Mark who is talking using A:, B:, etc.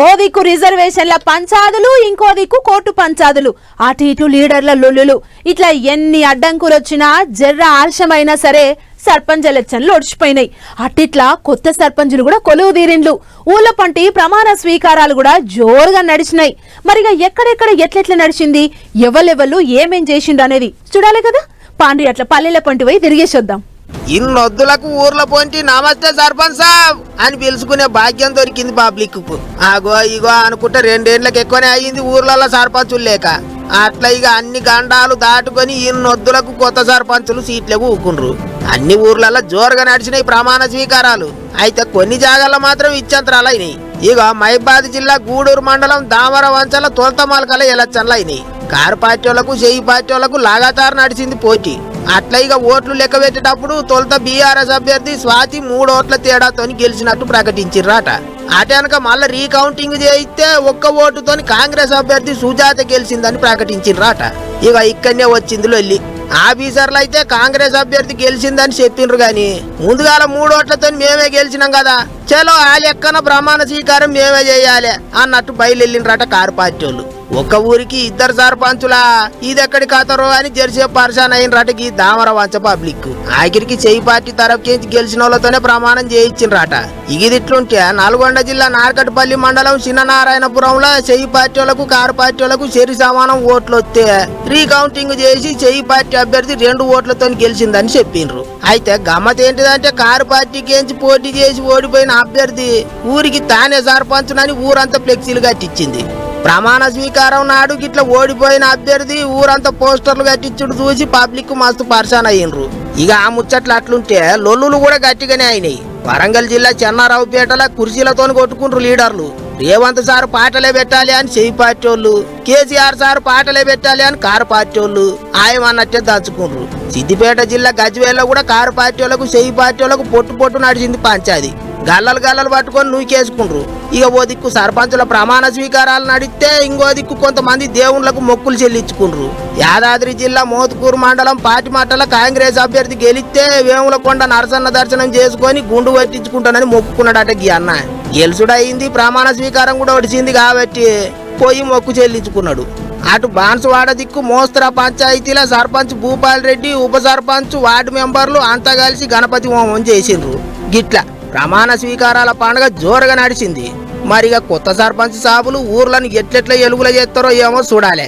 A: ఓ దిక్కు రిజర్వేషన్ల పంచాదులు, ఇంకో దిక్కు కోర్టు పంచాదులు, అటు ఇటు లీడర్ల లొల్లులు. ఇట్లా ఎన్ని అడ్డంకులు వచ్చినా జర్ర ఆలస్యమైనా సరే సర్పంచ్ ఎలక్షన్లు ఒడిచిపోయినాయి. అట్టిట్లా కొత్త సర్పంచులు కూడా కొలువు తీరిండ్లు. ఊళ్ళ పంటి ప్రమాణ స్వీకారాలు కూడా జోరుగా నడిచినాయి. మరిగా ఎక్కడెక్కడ ఎట్లెట్లా నడిచింది, ఎవరెవరు ఏమేం చేసిండు అనేది చూడాలి కదా. పాండి అట్లా పల్లెల పంటి పోయి తిరిగేసొద్దాం.
B: ఇన్నొద్దులకు ఊర్ల పొంటి నమస్తే సర్పంచ్ సాబ్ అని పిలుచుకునే భాగ్యం దొరికింది పబ్లిక్ కు. ఆగో ఇగో అనుకుంటే 2 ఏళ్లకు ఎక్కువనే అయ్యింది ఊర్లలో సర్పంచులు లేక. అట్లా ఇక అన్ని గండాలు దాటుకొని ఇన్నొద్దులకు కొత్త సర్పంచులు సీట్లకు ఊకుండ్రు. అన్ని ఊర్లలో జోరుగా నడిచినాయి ప్రమాణ స్వీకారాలు. అయితే కొన్ని జాగాల్లో మాత్రం ఇచ్చంతరాలు అయినాయి. ఇక మహిబాద్ జిల్లా గూడూరు మండలం దామర వంచల తొలతమాలకల ఎలక్షన్లు అయినాయి. కారు పార్టీ వాళ్ళకు చెయ్యి పార్టీ వాళ్ళకు లాగాతారు నడిచింది పోటీ. అట్లా ఇక ఓట్లు లెక్క పెట్టేటప్పుడు తొలుత బీఆర్ఎస్ అభ్యర్థి స్వాతి 3 ఓట్ల తేడాతో గెలిచినట్టు ప్రకటించిర్రాట. అటెనక మళ్ళీ రీకౌంటింగ్ చేయిస్తే 1 ఓటుతో కాంగ్రెస్ అభ్యర్థి సుజాత గెలిచిందని ప్రకటించిర్రాట. ఇక ఇక్కడనే వచ్చింది లొల్లి. ఆఫీసర్లు అయితే కాంగ్రెస్ అభ్యర్థి గెలిచిందని చెప్పిండ్రు గాని ముందుగాల 3 ఓట్లతో మేమే గెలిచినాం కదా, చలో ఆ లెక్కన ప్రమాణ స్వీకారం మేమే చేయాలి అన్నట్టు బయలుదేరిండ్రట కారు పార్టీ వాళ్ళు. ఒక్క ఊరికి 2 సర్పంచులా, ఇదెక్కడి కథరో అని జెర్సే పర్షాన్ అయినరాటకి దామర వంచ పబ్లిక్. ఆఖరికి చెయ్యి పార్టీ తరఫుకి గెలిచిన వాళ్ళతోనే ప్రమాణం చేయించిండ్రట. ఇగిదిట్లుంటే నల్గొండ జిల్లా నార్కట్పల్లి మండలం చిన్ననారాయణపురంలో చెయ్యి పార్టీ వాళ్ళకు కారు పార్టీ వాళ్ళకు సరి సమానం ఓట్లు వస్తే రీకౌంటింగ్ చేసి చెయ్యి పార్టీ అభ్యర్థి 2 ఓట్లతో గెలిచిందని చెప్పిండ్రు. అయితే గమ్మత్ ఏంటిదంటే కారు పార్టీకి పోటీ చేసి ఓడిపోయిన అభ్యర్థి ఊరికి తానే సర్పంచునని ఊరంతా ఫ్లెక్సీలు కట్టించింది. ప్రమాణ స్వీకారం నాడు గిట్ల ఓడిపోయిన అభ్యర్థి ఊరంతా పోస్టర్లు కట్టించుడు చూసి పబ్లిక్ మస్తు పర్షాన్ అయ్యిండ్రు. ఇక ఆ ముచ్చట్లు అట్లుంటే లొల్లులు కూడా గట్టిగానే అయినాయి. వరంగల్ జిల్లా చెన్నారావుపేటల కుర్చీలతో కొట్టుకుండ్రు లీడర్లు. రేవంత్ సార్ పాటలే పెట్టాలి అని చెయ్యి పార్టీ వాళ్ళు, కేసీఆర్ సార్ పాటలే పెట్టాలి అని కారు పార్టీ వాళ్ళు ఆయమన్నట్టే దాచుకుండ్రు. సిద్దిపేట జిల్లా గజ్వేల్లో కూడా కారు పార్టీ వాళ్ళకు చెయ్యి పార్టీ వాళ్ళకు పొట్టు నడిచింది పంచాది. గల్లలు పట్టుకొని నూకేసుకుండ్రు. ఇక ఓ దిక్కు సర్పంచుల ప్రమాణ స్వీకారాలు నడిస్తే ఇంకో దిక్కు కొంతమంది దేవుళ్లకు మొక్కులు చెల్లించుకుండ్రు. యాదాద్రి జిల్లా మోత్కూరు మండలం పాటిమట్టల కాంగ్రెస్ అభ్యర్థి గెలిస్తే వేములకొండ నరసన్న దర్శనం చేసుకొని గుండు పట్టించుకుంటానని మొక్కుకున్నాడట. గీ అన్న గెలుసుడయింది, ప్రమాణ స్వీకారం కూడా ఒడిచింది కాబట్టి పోయి మొక్కు చెల్లించుకున్నాడు. అటు బాన్సువాడ దిక్కు మోస్తరా పంచాయతీల సర్పంచ్ భూపాల్ రెడ్డి, ఉప సర్పంచ్, వార్డు మెంబర్లు అంతా కలిసి గణపతి హోమం చేసిండ్రు. గిట్లా ప్రమాణ స్వీకారాల పండుగ జోరుగా నడిచింది. మరిగా కొత్త సర్పంచ్ సాబులు ఊర్లను ఎట్లెట్లా ఎలుగుల చేస్తారో ఏమో చూడాలి.